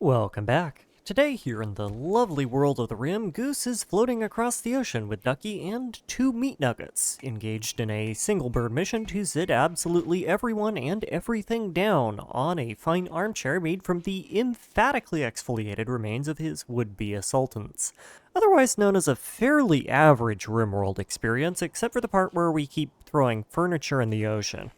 Welcome back. Today, here in the lovely world of the Rim, Goose is floating across the ocean with Ducky and two meat nuggets, engaged in a single bird mission to sit absolutely everyone and everything down on a fine armchair made from the emphatically exfoliated remains of his would-be assaultants. Otherwise known as a fairly average Rimworld experience, except for the part where we keep throwing furniture in the ocean.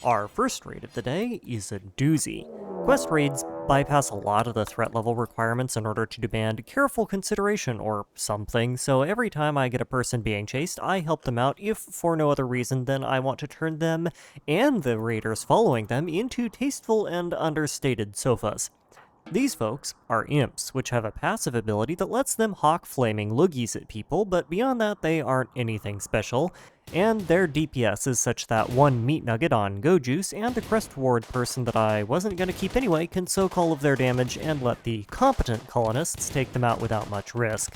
Our first raid of the day is a doozy. Quest raids bypass a lot of the threat level requirements in order to demand careful consideration or something, so every time I get a person being chased, I help them out if for no other reason than I want to turn them and the raiders following them into tasteful and understated sofas. These folks are imps, which have a passive ability that lets them hawk flaming loogies at people, but beyond that they aren't anything special, and their DPS is such that one meat nugget on Go Juice and the crest reward person that I wasn't going to keep anyway can soak all of their damage and let the competent colonists take them out without much risk.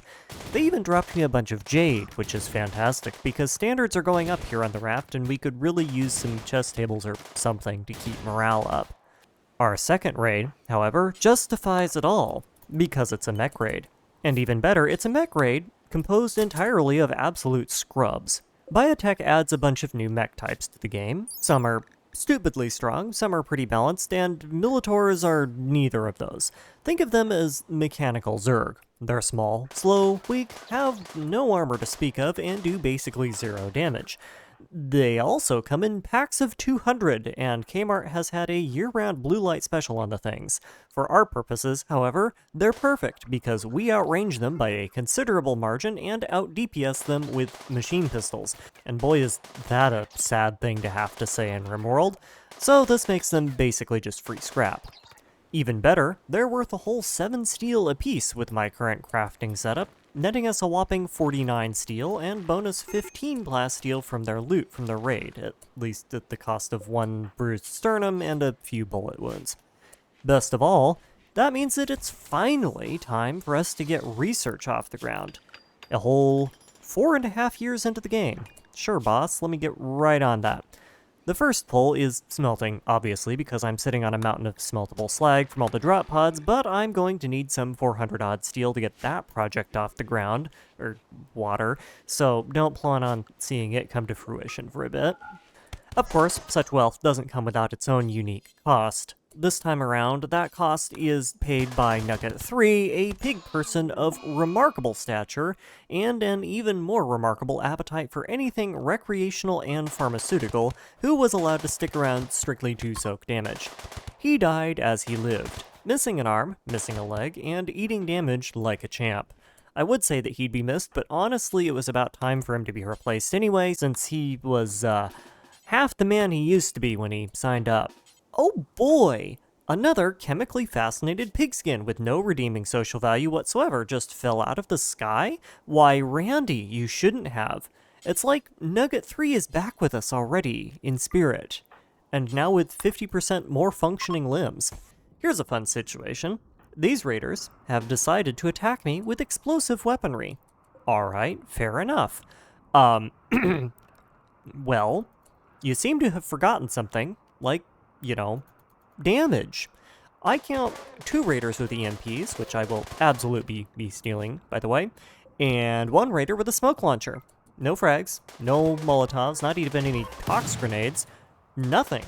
They even dropped me a bunch of jade, which is fantastic, because standards are going up here on the raft and we could really use some chest tables or something to keep morale up. Our second raid, however, justifies it all, because it's a mech raid. And even better, it's a mech raid composed entirely of absolute scrubs. Biotech adds a bunch of new mech types to the game. Some are stupidly strong, some are pretty balanced, and Militors are neither of those. Think of them as mechanical Zerg. They're small, slow, weak, have no armor to speak of, and do basically zero damage. They also come in packs of 200, and Kmart has had a year-round blue light special on the things. For our purposes, however, they're perfect, because we outrange them by a considerable margin and out-DPS them with machine pistols. And boy is that a sad thing to have to say in Rimworld, so this makes them basically just free scrap. Even better, they're worth a whole 7 steel apiece with my current crafting setup, netting us a whopping 49 steel and bonus 15 blast steel from their loot from the raid, at least at the cost of 1 bruised sternum and a few bullet wounds. Best of all, that means that it's finally time for us to get research off the ground. A whole 4.5 years into the game. Sure, boss, let me get right on that. The first pull is smelting, obviously, because I'm sitting on a mountain of smeltable slag from all the drop pods, but I'm going to need some 400-odd steel to get that project off the ground, or water, so don't plan on seeing it come to fruition for a bit. Of course, such wealth doesn't come without its own unique cost. This time around, that cost is paid by Nugget 3, a pig person of remarkable stature, and an even more remarkable appetite for anything recreational and pharmaceutical, who was allowed to stick around strictly to soak damage. He died as he lived, missing an arm, missing a leg, and eating damage like a champ. I would say that he'd be missed, but honestly it was about time for him to be replaced anyway, since he was, half the man he used to be when he signed up. Oh boy! Another chemically fascinated pigskin with no redeeming social value whatsoever just fell out of the sky? Why, Randy, you shouldn't have. It's like Nugget 3 is back with us already, in spirit. And now with 50% more functioning limbs. Here's a fun situation. These raiders have decided to attack me with explosive weaponry. Alright, fair enough. Well, you seem to have forgotten something, like, damage. I count 2 raiders with EMPs, which I will absolutely be stealing, by the way, and 1 raider with a smoke launcher. No frags, no Molotovs, not even any tox grenades, nothing.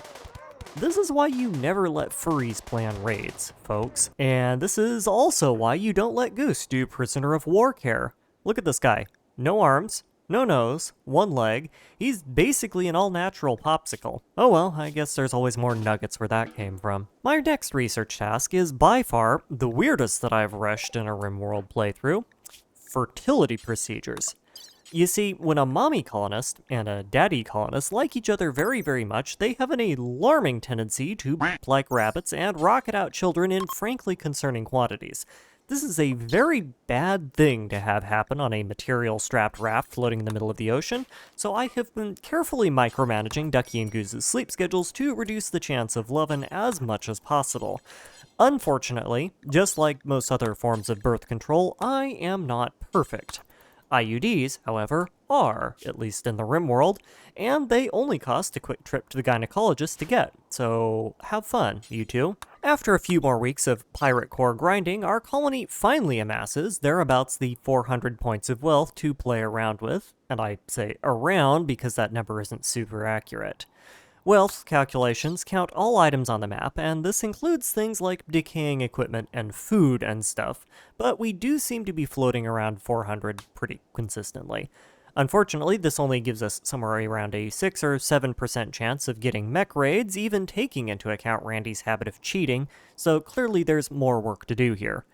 This is why you never let furries plan raids, folks. And this is also why you don't let Goose do prisoner of war care. Look at this guy. No arms. No nose, 1 leg, he's basically an all-natural popsicle. Oh well, I guess there's always more nuggets where that came from. My next research task is by far the weirdest that I've rushed in a Rimworld playthrough. Fertility procedures. You see, when a mommy colonist and a daddy colonist like each other very, very much, they have an alarming tendency to like rabbits and rocket out children in frankly concerning quantities. This is a very bad thing to have happen on a material-strapped raft floating in the middle of the ocean, so I have been carefully micromanaging Ducky and Goose's sleep schedules to reduce the chance of lovin' as much as possible. Unfortunately, just like most other forms of birth control, I am not perfect. IUDs, however, are, at least in the Rimworld, and they only cost a quick trip to the gynecologist to get, so have fun, you two. After a few more weeks of pirate core grinding, our colony finally amasses thereabouts the 400 points of wealth to play around with, and I say around because that number isn't super accurate. Wealth calculations count all items on the map, and this includes things like decaying equipment and food and stuff, but we do seem to be floating around 400 pretty consistently. Unfortunately, this only gives us somewhere around a 6 or 7% chance of getting mech raids, even taking into account Randy's habit of cheating, so clearly there's more work to do here.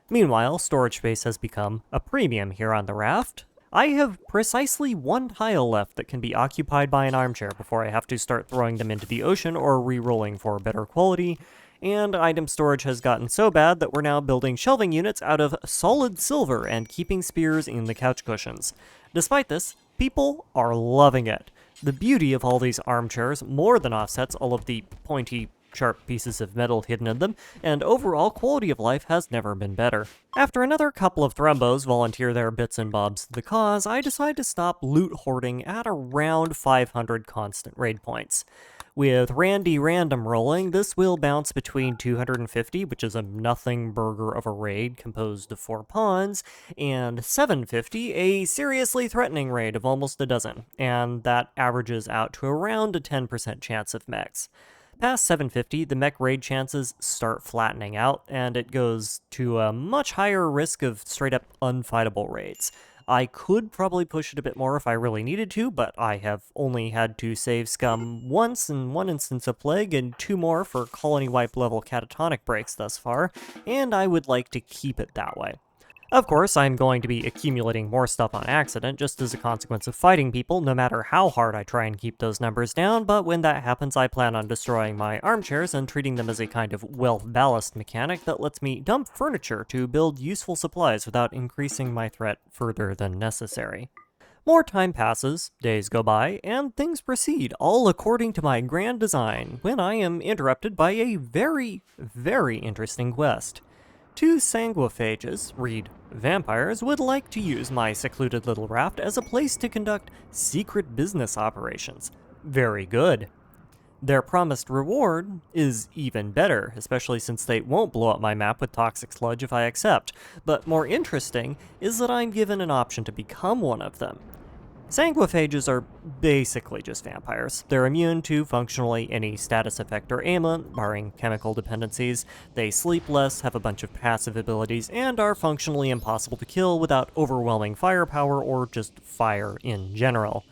Meanwhile, storage space has become a premium here on the raft. I have precisely one tile left that can be occupied by an armchair before I have to start throwing them into the ocean or re-rolling for better quality, and item storage has gotten so bad that we're now building shelving units out of solid silver and keeping spears in the couch cushions. Despite this, people are loving it. The beauty of all these armchairs more than offsets all of the pointy, sharp pieces of metal hidden in them, and overall quality of life has never been better. After another couple of thrumbos volunteer their bits and bobs to the cause, I decide to stop loot hoarding at around 500 constant raid points. With Randy random rolling, this will bounce between 250, which is a nothing burger of a raid composed of 4 pawns, and 750, a seriously threatening raid of almost a dozen, and that averages out to around a 10% chance of mechs. Past 750, the mech raid chances start flattening out, and it goes to a much higher risk of straight-up unfightable raids. I could probably push it a bit more if I really needed to, but I have only had to save scum once in one instance of plague and 2 more for colony wipe level catatonic breaks thus far, and I would like to keep it that way. Of course, I'm going to be accumulating more stuff on accident just as a consequence of fighting people, no matter how hard I try and keep those numbers down, but when that happens I plan on destroying my armchairs and treating them as a kind of wealth ballast mechanic that lets me dump furniture to build useful supplies without increasing my threat further than necessary. More time passes, days go by, and things proceed, all according to my grand design, when I am interrupted by a very, very interesting quest. 2 sanguiphages, read vampires, would like to use my secluded little raft as a place to conduct secret business operations. Very good. Their promised reward is even better, especially since they won't blow up my map with toxic sludge if I accept, but more interesting is that I'm given an option to become one of them. Sanguiphages are basically just vampires. They're immune to functionally any status effect or ailment, barring chemical dependencies. They sleep less, have a bunch of passive abilities, and are functionally impossible to kill without overwhelming firepower or just fire in general.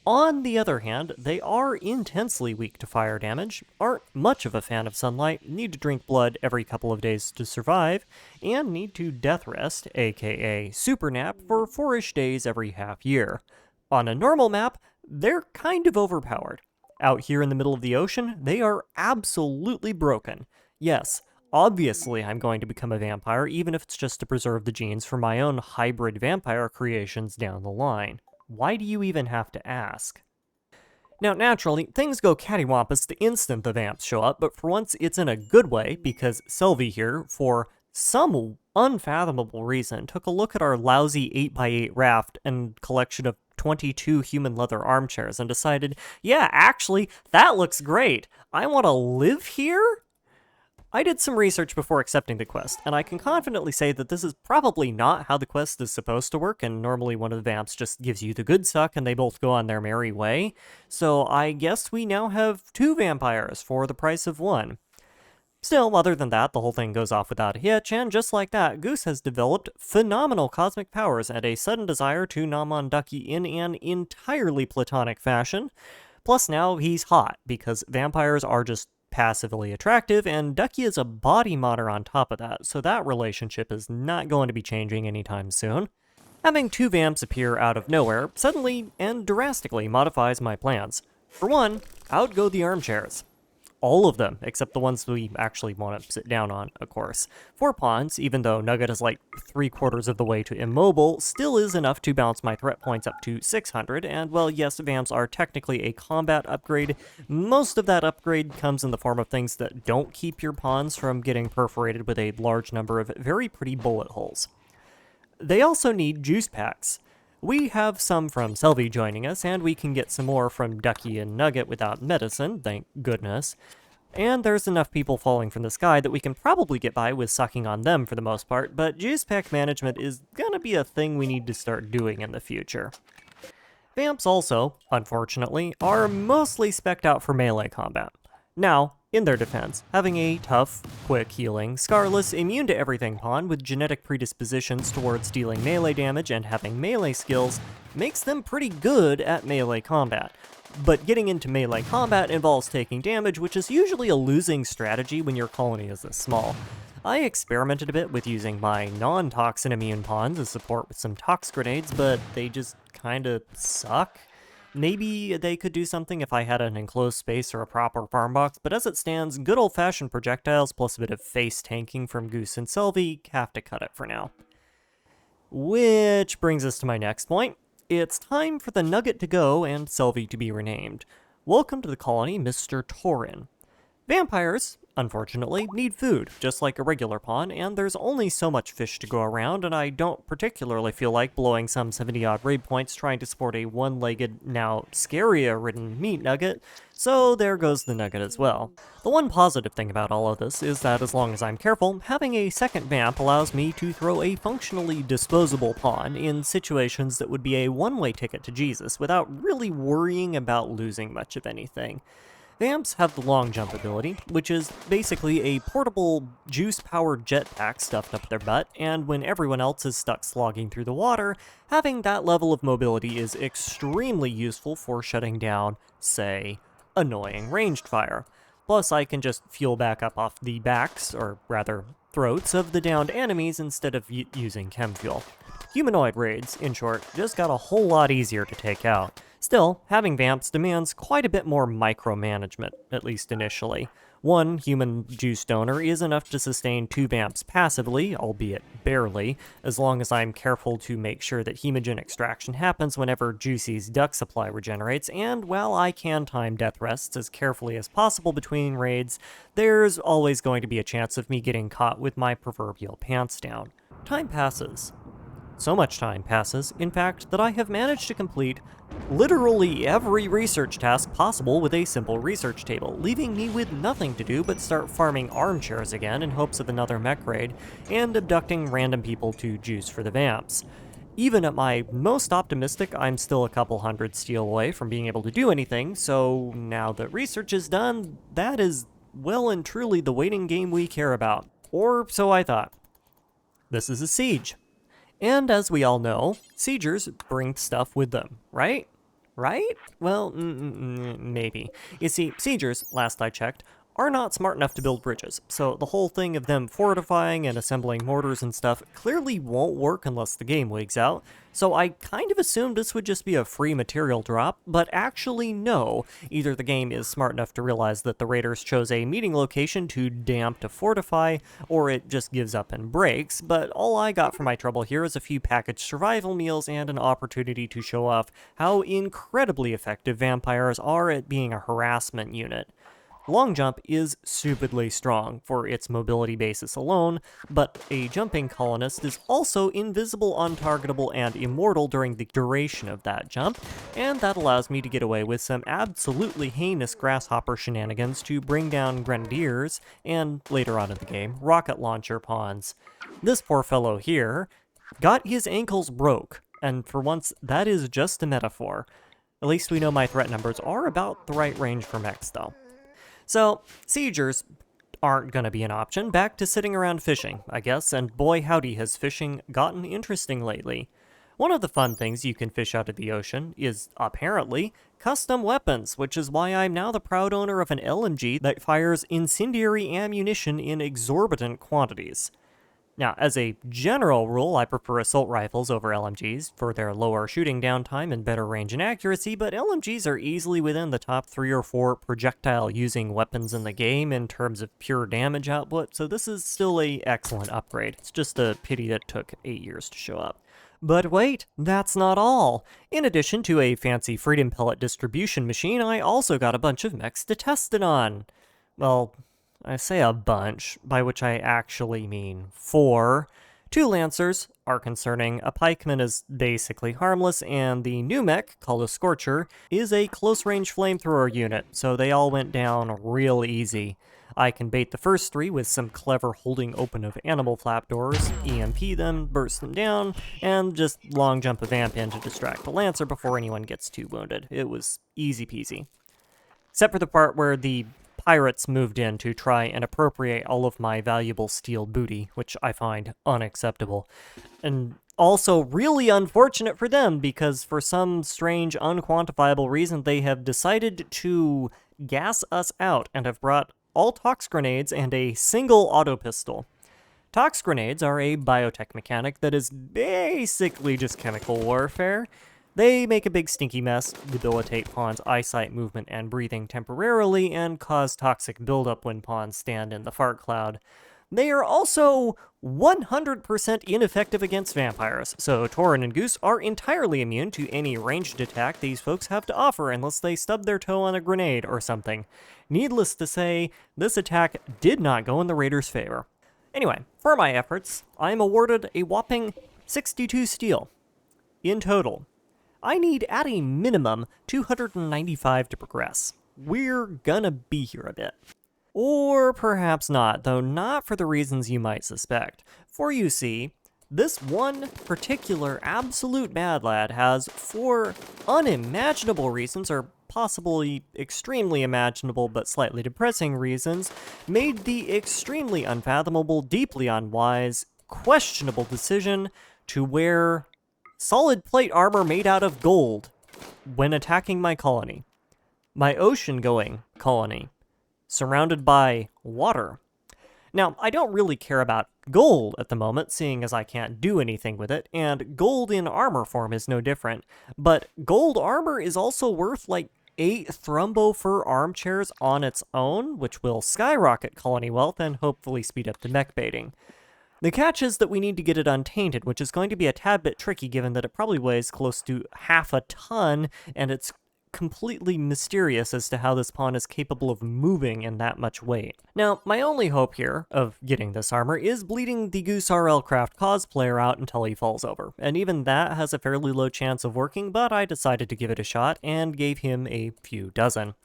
On the other hand, they are intensely weak to fire damage, aren't much of a fan of sunlight, need to drink blood every couple of days to survive, and need to death rest, aka super nap, for 4-ish days every half year. On a normal map, they're kind of overpowered. Out here in the middle of the ocean, they are absolutely broken. Yes, obviously I'm going to become a vampire, even if it's just to preserve the genes for my own hybrid vampire creations down the line. Why do you even have to ask? Now, naturally, things go cattywampus the instant the vamps show up, but for once it's in a good way, because Selvi here, for some unfathomable reason, took a look at our lousy 8x8 raft and collection of 22 human leather armchairs and decided, yeah, actually, that looks great. I want to live here? I did some research before accepting the quest, and I can confidently say that this is probably not how the quest is supposed to work, and normally one of the vamps just gives you the good suck and they both go on their merry way. So I guess we now have 2 vampires for the price of 1. Still, other than that, the whole thing goes off without a hitch, and just like that, Goose has developed phenomenal cosmic powers and a sudden desire to nom on Ducky in an entirely platonic fashion. Plus now he's hot, because vampires are just passively attractive, and Ducky is a body modder on top of that, so that relationship is not going to be changing anytime soon. Having 2 vamps appear out of nowhere suddenly and drastically modifies my plans. For one, out go the armchairs. All of them, except the ones we actually want to sit down on, of course. 4 pawns, even though Nugget is like 3/4 of the way to immobile, still is enough to bounce my threat points up to 600, and while yes, vamps are technically a combat upgrade, most of that upgrade comes in the form of things that don't keep your pawns from getting perforated with a large number of very pretty bullet holes. They also need juice packs. We have some from Selvi joining us, and we can get some more from Ducky and Nugget without medicine, thank goodness. And there's enough people falling from the sky that we can probably get by with sucking on them for the most part, but juice pack management is gonna be a thing we need to start doing in the future. Vamps also, unfortunately, are mostly spec'd out for melee combat. Now, in their defense, having a tough, quick healing, scarless, immune to everything pawn with genetic predispositions towards dealing melee damage and having melee skills makes them pretty good at melee combat. But getting into melee combat involves taking damage, which is usually a losing strategy when your colony is this small. I experimented a bit with using my non-toxin immune pawns as support with some tox grenades, but they just kinda suck. Maybe they could do something if I had an enclosed space or a proper farm box, but as it stands, good old-fashioned projectiles plus a bit of face tanking from Goose and Selvey have to cut it for now. Which brings us to my next point. It's time for the Nugget to go and Selvey to be renamed. Welcome to the colony, Mr. Torin. Vampires, unfortunately, need food, just like a regular pawn, and there's only so much fish to go around, and I don't particularly feel like blowing some 70-odd raid points trying to support a one-legged, now Scaria-ridden meat nugget, so there goes the nugget as well. The one positive thing about all of this is that as long as I'm careful, having a second vamp allows me to throw a functionally disposable pawn in situations that would be a one-way ticket to Jesus without really worrying about losing much of anything. Vamps have the long jump ability, which is basically a portable, juice-powered jetpack stuffed up their butt, and when everyone else is stuck slogging through the water, having that level of mobility is extremely useful for shutting down, say, annoying ranged fire. Plus, I can just fuel back up off the backs, or rather, throats, of the downed enemies instead of using chem fuel. Humanoid raids, in short, just got a whole lot easier to take out. Still, having vamps demands quite a bit more micromanagement, at least initially. One human juice donor is enough to sustain 2 vamps passively, albeit barely, as long as I'm careful to make sure that hemogen extraction happens whenever Juicy's duck supply regenerates, and while I can time death rests as carefully as possible between raids, there's always going to be a chance of me getting caught with my proverbial pants down. Time passes. So much time passes, in fact, that I have managed to complete literally every research task possible with a simple research table, leaving me with nothing to do but start farming armchairs again in hopes of another mech raid, and abducting random people to juice for the vamps. Even at my most optimistic, I'm still a couple hundred steel away from being able to do anything, so now that research is done, that is well and truly the waiting game we care about. Or so I thought. This is a siege. And as we all know, siegers bring stuff with them, right? Right? Well, maybe. You see, siegers, last I checked, are not smart enough to build bridges, so the whole thing of them fortifying and assembling mortars and stuff clearly won't work unless the game wigs out, so I kind of assumed this would just be a free material drop, but actually no. Either the game is smart enough to realize that the raiders chose a meeting location too damp to fortify, or it just gives up and breaks, but all I got for my trouble here is a few packaged survival meals and an opportunity to show off how incredibly effective vampires are at being a harassment unit. Long jump is stupidly strong for its mobility basis alone, but a jumping colonist is also invisible, untargetable, and immortal during the duration of that jump, and that allows me to get away with some absolutely heinous grasshopper shenanigans to bring down grenadiers, and later on in the game, rocket launcher pawns. This poor fellow here got his ankles broke, and for once, that is just a metaphor. At least we know my threat numbers are about the right range for mechs, though. So, siegers aren't gonna be an option. Back to sitting around fishing, I guess, and boy howdy has fishing gotten interesting lately. One of the fun things you can fish out of the ocean is, apparently, custom weapons, which is why I'm now the proud owner of an LMG that fires incendiary ammunition in exorbitant quantities. Now, as a general rule, I prefer assault rifles over LMGs for their lower shooting downtime and better range and accuracy, but LMGs are easily within the top 3 or 4 projectile-using weapons in the game in terms of pure damage output, so this is still an excellent upgrade. It's just a pity that it took 8 years to show up. But wait, that's not all. In addition to a fancy Freedom Pellet distribution machine, I also got a bunch of mechs to test it on. Well, I say a bunch, by which I actually mean 4. 2 lancers are concerning, a pikeman is basically harmless, and the new mech, called a scorcher, is a close-range flamethrower unit, so they all went down real easy. I can bait the first 3 with some clever holding open of animal flap doors, EMP them, burst them down, and just long jump a vamp in to distract the lancer before anyone gets too wounded. It was easy peasy. Except for the part where the pirates moved in to try and appropriate all of my valuable steel booty, which I find unacceptable. And also really unfortunate for them, because for some strange, unquantifiable reason, they have decided to gas us out and have brought all tox grenades and a single auto pistol. Tox grenades are a biotech mechanic that is basically just chemical warfare. They make a big stinky mess, debilitate pawns' eyesight, movement, and breathing temporarily, and cause toxic buildup when pawns stand in the fart cloud. They are also 100% ineffective against vampires, so Tauren and Goose are entirely immune to any ranged attack these folks have to offer unless they stub their toe on a grenade or something. Needless to say, this attack did not go in the raiders' favor. Anyway, for my efforts, I am awarded a whopping 62 steel. In total, I need at a minimum 295 to progress. We're gonna be here a bit. Or perhaps not, though not for the reasons you might suspect. For you see, this one particular absolute bad lad has, for unimaginable reasons, or possibly extremely imaginable but slightly depressing reasons, made the extremely unfathomable, deeply unwise, questionable decision to wear solid plate armor made out of gold when attacking my colony. My ocean-going colony, surrounded by water. Now, I don't really care about gold at the moment, seeing as I can't do anything with it, and gold in armor form is no different, but gold armor is also worth like 8 thrumbo fur armchairs on its own, which will skyrocket colony wealth and hopefully speed up the mech baiting. The catch is that we need to get it untainted, which is going to be a tad bit tricky given that it probably weighs close to half a ton, and it's completely mysterious as to how this pawn is capable of moving in that much weight. Now, my only hope here of getting this armor is bleeding the Goose RL Craft cosplayer out until he falls over, and even that has a fairly low chance of working, but I decided to give it a shot and gave him a few dozen.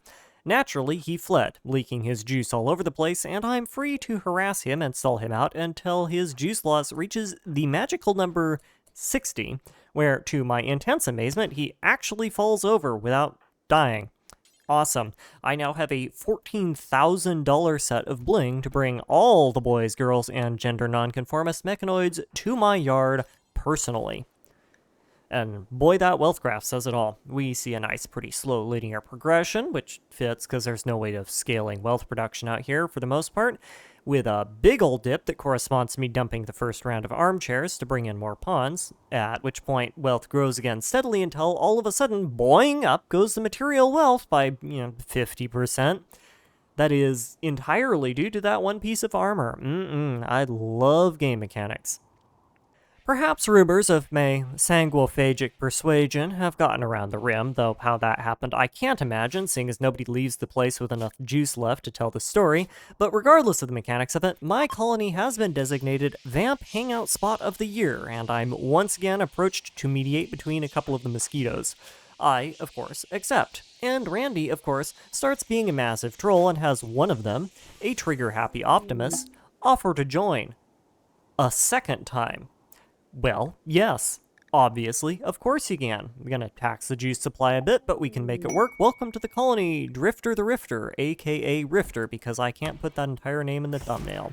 Naturally, he fled, leaking his juice all over the place, and I'm free to harass him and stall him out until his juice loss reaches the magical number 60, where, to my intense amazement, he actually falls over without dying. Awesome. I now have a $14,000 set of bling to bring all the boys, girls, and gender nonconformist mechanoids to my yard personally. And boy, that wealth graph says it all. We see a nice, pretty slow linear progression, which fits because there's no way of scaling wealth production out here for the most part, with a big old dip that corresponds to me dumping the first round of armchairs to bring in more pawns, at which point wealth grows again steadily until all of a sudden, boing, up goes the material wealth by, 50%. That is entirely due to that one piece of armor. I love game mechanics. Perhaps rumors of my sanguophagic persuasion have gotten around the rim, though how that happened I can't imagine, seeing as nobody leaves the place with enough juice left to tell the story, but regardless of the mechanics of it, my colony has been designated Vamp Hangout Spot of the Year, and I'm once again approached to mediate between a couple of the mosquitoes. I, of course, accept, and Randy, of course, starts being a massive troll and has one of them, a trigger-happy Optimus, offer to join. A second time. Well, yes. Obviously, of course you can. We're gonna tax the juice supply a bit, but we can make it work. Welcome to the colony, Drifter the Rifter, aka Rifter, because I can't put that entire name in the thumbnail.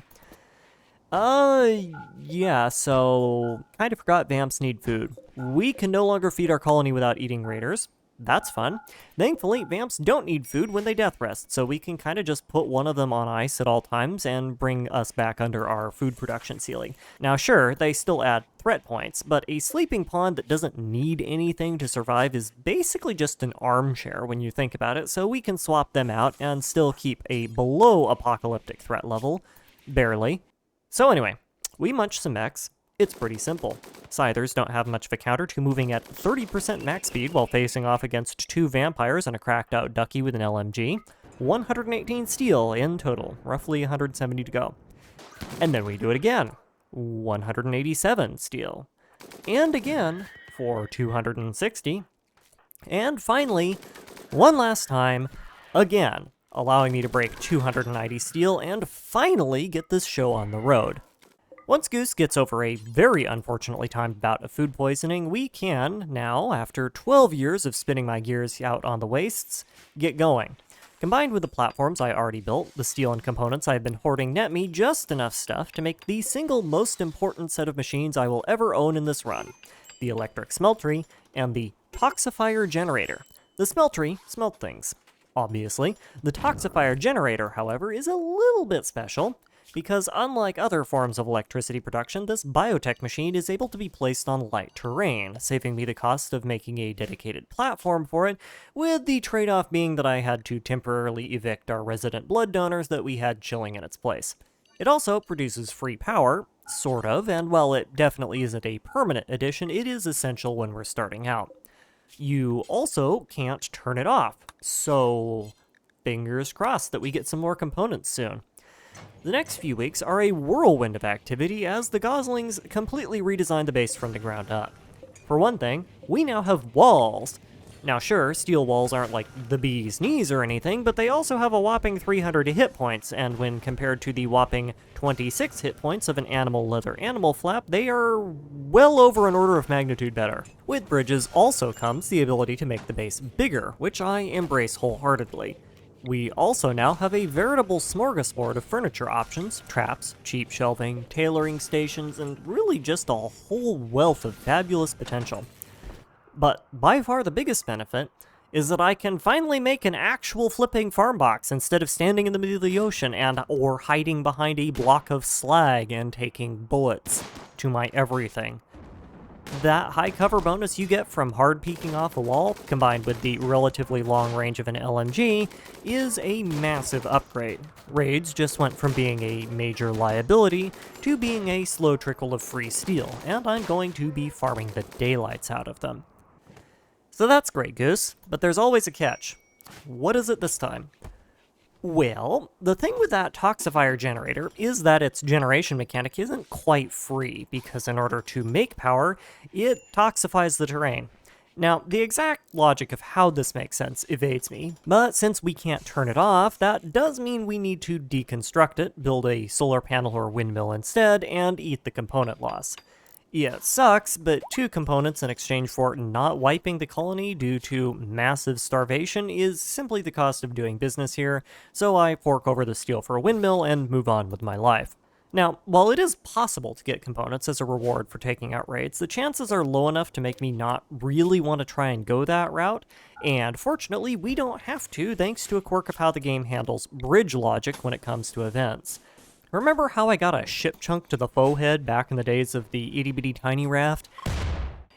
Yeah, so kind of forgot vamps need food. We can no longer feed our colony without eating raiders. That's fun. Thankfully, vamps don't need food when they death rest, so we can kind of just put one of them on ice at all times and bring us back under our food production ceiling. Now sure, they still add threat points, but a sleeping pawn that doesn't need anything to survive is basically just an armchair when you think about it, so we can swap them out and still keep a below apocalyptic threat level. Barely. So anyway, we munch some mechs. It's pretty simple. Scythers don't have much of a counter to moving at 30% max speed while facing off against 2 vampires and a cracked out ducky with an LMG. 118 steel in total, roughly 170 to go. And then we do it again. 187 steel. And again for 260. And finally, one last time, again, allowing me to break 290 steel and finally get this show on the road. Once Goose gets over a very unfortunately timed bout of food poisoning, we can, now, after 12 years of spinning my gears out on the wastes, get going. Combined with the platforms I already built, the steel and components I've been hoarding net me just enough stuff to make the single most important set of machines I will ever own in this run: the electric smeltery and the toxifier generator. The smeltery smelt things, obviously. The toxifier generator, however, is a little bit special, because unlike other forms of electricity production, this biotech machine is able to be placed on light terrain, saving me the cost of making a dedicated platform for it, with the trade-off being that I had to temporarily evict our resident blood donors that we had chilling in its place. It also produces free power, sort of, and while it definitely isn't a permanent addition, it is essential when we're starting out. You also can't turn it off, so fingers crossed that we get some more components soon. The next few weeks are a whirlwind of activity as the Goslings completely redesign the base from the ground up. For one thing, we now have walls. Now sure, steel walls aren't like the bee's knees or anything, but they also have a whopping 300 hit points, and when compared to the whopping 26 hit points of an animal leather animal flap, they are well over an order of magnitude better. With bridges also comes the ability to make the base bigger, which I embrace wholeheartedly. We also now have a veritable smorgasbord of furniture options, traps, cheap shelving, tailoring stations, and really just a whole wealth of fabulous potential. But by far the biggest benefit is that I can finally make an actual flipping farm box instead of standing in the middle of the ocean or hiding behind a block of slag and taking bullets to my everything. That high cover bonus you get from hard peeking off a wall, combined with the relatively long range of an LMG, is a massive upgrade. Raids just went from being a major liability to being a slow trickle of free steel, and I'm going to be farming the daylights out of them. So that's great, Goose, but there's always a catch. What is it this time? Well, the thing with that toxifier generator is that its generation mechanic isn't quite free, because in order to make power, it toxifies the terrain. Now, the exact logic of how this makes sense evades me, but since we can't turn it off, that does mean we need to deconstruct it, build a solar panel or windmill instead, and eat the component loss. Yeah, it sucks, but 2 components in exchange for not wiping the colony due to massive starvation is simply the cost of doing business here, so I fork over the steel for a windmill and move on with my life. Now, while it is possible to get components as a reward for taking out raids, the chances are low enough to make me not really want to try and go that route, and fortunately we don't have to thanks to a quirk of how the game handles bridge logic when it comes to events. Remember how I got a ship chunk to the foe head back in the days of the itty bitty tiny raft?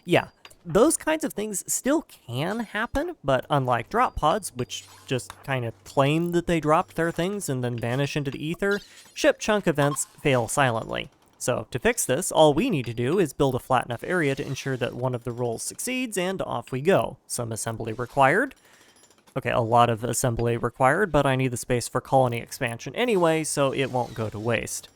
Yeah, those kinds of things still can happen, but unlike drop pods, which just kind of claim that they dropped their things and then vanish into the ether, ship chunk events fail silently. So to fix this, all we need to do is build a flat enough area to ensure that one of the rolls succeeds, and off we go. Some assembly required. Okay, a lot of assembly required, but I need the space for colony expansion anyway, so it won't go to waste.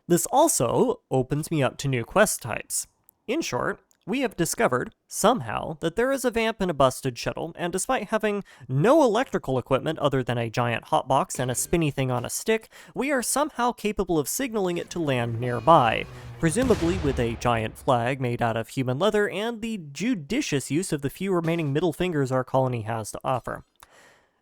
This also opens me up to new quest types. In short, we have discovered, somehow, that there is a vamp in a busted shuttle, and despite having no electrical equipment other than a giant hotbox and a spinny thing on a stick, we are somehow capable of signaling it to land nearby, presumably with a giant flag made out of human leather and the judicious use of the few remaining middle fingers our colony has to offer.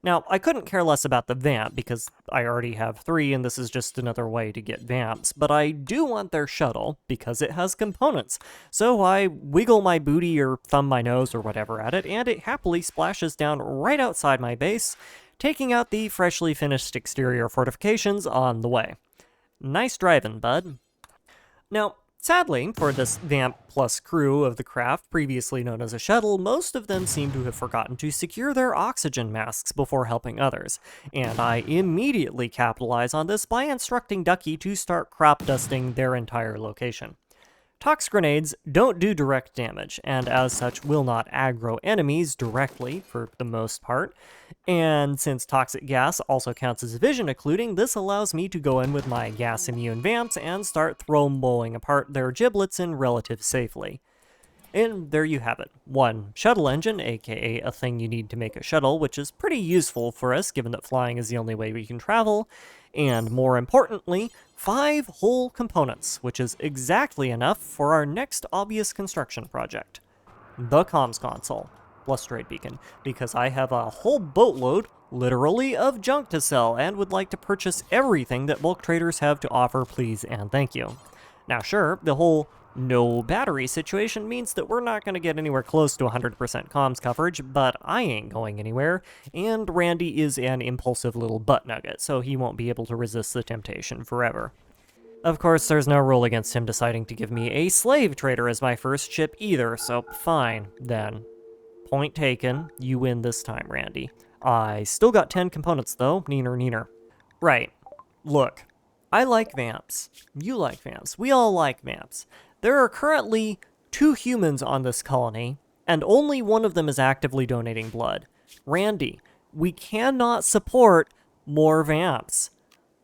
Now, I couldn't care less about the vamp, because I already have 3 and this is just another way to get vamps, but I do want their shuttle, because it has components. So I wiggle my booty or thumb my nose or whatever at it, and it happily splashes down right outside my base, taking out the freshly finished exterior fortifications on the way. Nice driving, bud. Now, sadly, for this vamp plus crew of the craft previously known as a shuttle, most of them seem to have forgotten to secure their oxygen masks before helping others, and I immediately capitalize on this by instructing Ducky to start crop dusting their entire location. Tox grenades don't do direct damage, and as such will not aggro enemies directly for the most part. And since toxic gas also counts as vision occluding, this allows me to go in with my gas immune vamps and start throwing apart their giblets in relative safely. And there you have it. One shuttle engine, aka a thing you need to make a shuttle, which is pretty useful for us given that flying is the only way we can travel. And more importantly, 5 whole components, which is exactly enough for our next obvious construction project. The comms console, plus trade beacon, because I have a whole boatload, literally, of junk to sell and would like to purchase everything that bulk traders have to offer, please and thank you. Now sure, the whole no battery situation means that we're not going to get anywhere close to 100% comms coverage, but I ain't going anywhere, and Randy is an impulsive little butt nugget, so he won't be able to resist the temptation forever. Of course, there's no rule against him deciding to give me a slave trader as my first ship either, so fine, then. Point taken, you win this time, Randy. I still got 10 components though, neener. Right, look, I like vamps. You like vamps. We all like vamps. There are currently 2 humans on this colony, and only one of them is actively donating blood. Randy, we cannot support more vamps.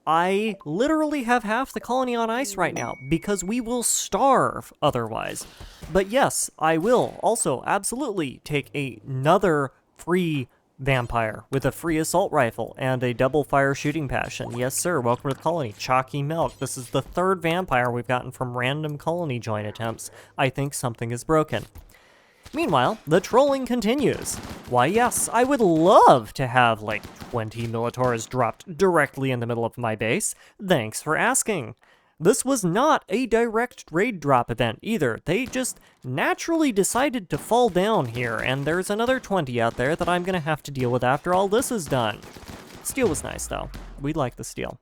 I literally have half the colony on ice right now, because we will starve otherwise. But yes, I will also absolutely take another free vampire with a free assault rifle and a double fire shooting passion. Yes sir, welcome to the colony. Chalky Milk. This is the 3rd vampire we've gotten from random colony join attempts. I think something is broken. Meanwhile, the trolling continues. Why yes, I would love to have like 20 Militors dropped directly in the middle of my base. Thanks for asking. This was not a direct raid drop event either. They just naturally decided to fall down here, and there's another 20 out there that I'm gonna have to deal with after all this is done. Steel was nice though. We like the steel.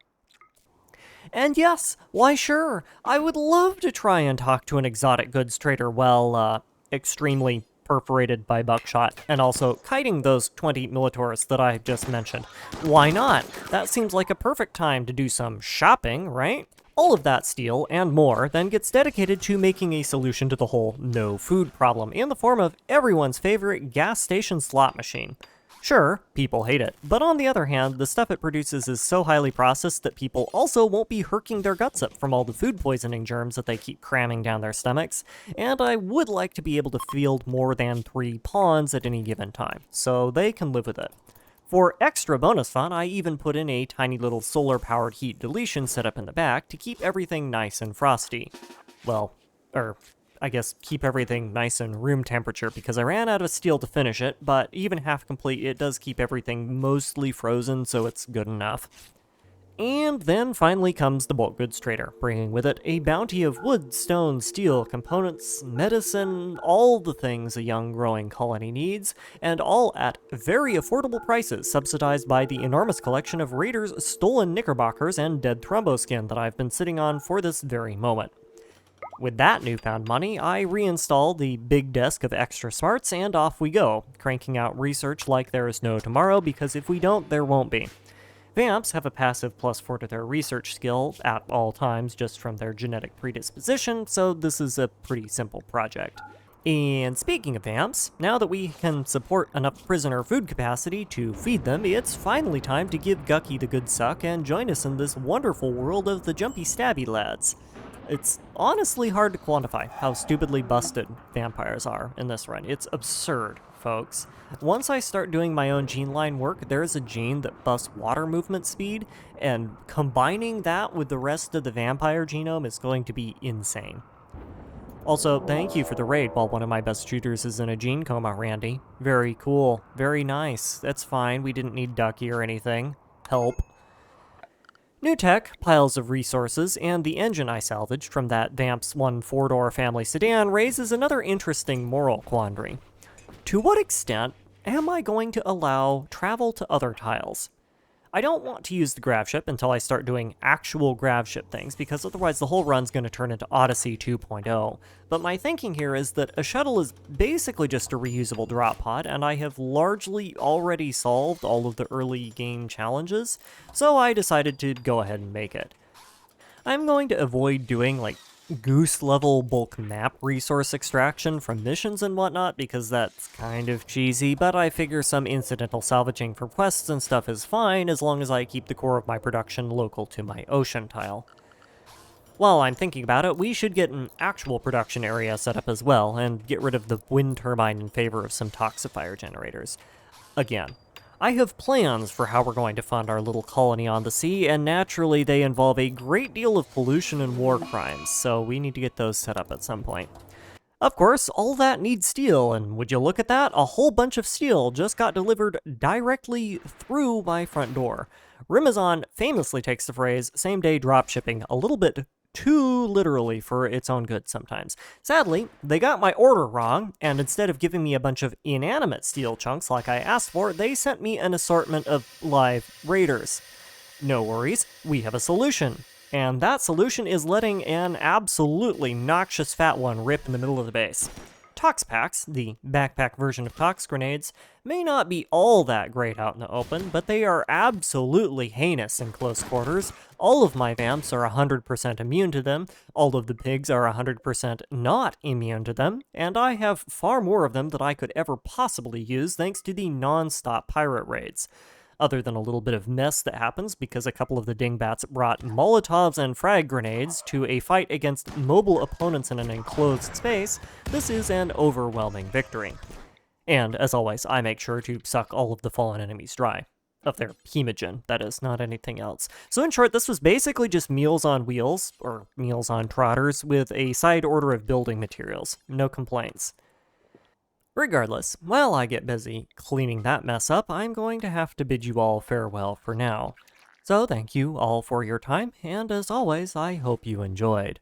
And yes, why sure, I would love to try and talk to an exotic goods trader while, extremely perforated by buckshot, and also kiting those 20 Militors that I just mentioned. Why not? That seems like a perfect time to do some shopping, right? All of that steel, and more, then gets dedicated to making a solution to the whole no food problem in the form of everyone's favorite gas station slot machine. Sure, people hate it, but on the other hand, the stuff it produces is so highly processed that people also won't be herking their guts up from all the food poisoning germs that they keep cramming down their stomachs, and I would like to be able to field more than 3 pawns at any given time, so they can live with it. For extra bonus fun, I even put in a tiny little solar-powered heat deletion setup in the back to keep everything nice and frosty. Well, I guess keep everything nice and room temperature because I ran out of steel to finish it, but even half complete, it does keep everything mostly frozen, so it's good enough. And then finally comes the bulk goods trader, bringing with it a bounty of wood, stone, steel, components, medicine, all the things a young growing colony needs, and all at very affordable prices, subsidized by the enormous collection of Raiders' stolen knickerbockers and dead thromboskin that I've been sitting on for this very moment. With that newfound money, I reinstall the big desk of extra smarts and off we go, cranking out research like there is no tomorrow, because if we don't, there won't be. Vamps have a passive plus 4 to their research skill at all times just from their genetic predisposition, so this is a pretty simple project. And speaking of vamps, now that we can support enough prisoner food capacity to feed them, it's finally time to give Gucky the good suck and join us in this wonderful world of the jumpy stabby lads. It's honestly hard to quantify how stupidly busted vampires are in this run. It's absurd, folks. Once I start doing my own gene line work, there's a gene that busts water movement speed, and combining that with the rest of the vampire genome is going to be insane. Also, thank you for the raid while one of my best shooters is in a gene coma, Randy. Very cool. Very nice. That's fine. We didn't need Ducky or anything. Help. New tech, piles of resources, and the engine I salvaged from that Vamps 1 4-door family sedan raises another interesting moral quandary. To what extent am I going to allow travel to other tiles? I don't want to use the grav ship until I start doing actual grav ship things, because otherwise the whole run's going to turn into Odyssey 2.0. But my thinking here is that a shuttle is basically just a reusable drop pod, and I have largely already solved all of the early game challenges, so I decided to go ahead and make it. I'm going to avoid doing, like, goose level bulk map resource extraction from missions and whatnot, because that's kind of cheesy, but I figure some incidental salvaging for quests and stuff is fine as long as I keep the core of my production local to my ocean tile. While I'm thinking about it, we should get an actual production area set up as well, and get rid of the wind turbine in favor of some toxifier generators. Again, I have plans for how we're going to fund our little colony on the sea, and naturally they involve a great deal of pollution and war crimes, so we need to get those set up at some point. Of course, all that needs steel, and would you look at that? A whole bunch of steel just got delivered directly through my front door. Rimazon famously takes the phrase same-day dropshipping a little bit too literally for its own good sometimes. Sadly, they got my order wrong, and instead of giving me a bunch of inanimate steel chunks like I asked for, they sent me an assortment of live raiders. No worries, we have a solution. And that solution is letting an absolutely noxious fat one rip in the middle of the base. Tox packs, the backpack version of tox grenades, may not be all that great out in the open, but they are absolutely heinous in close quarters. All of my vamps are 100% immune to them, all of the pigs are 100% not immune to them, and I have far more of them than I could ever possibly use thanks to the non-stop pirate raids. Other than a little bit of mess that happens because a couple of the dingbats brought Molotovs and frag grenades to a fight against mobile opponents in an enclosed space, this is an overwhelming victory. And, as always, I make sure to suck all of the fallen enemies dry. Of their hemogen, that is, not anything else. So in short, this was basically just meals on wheels, or meals on trotters, with a side order of building materials. No complaints. Regardless, while I get busy cleaning that mess up, I'm going to have to bid you all farewell for now. So thank you all for your time, and as always, I hope you enjoyed.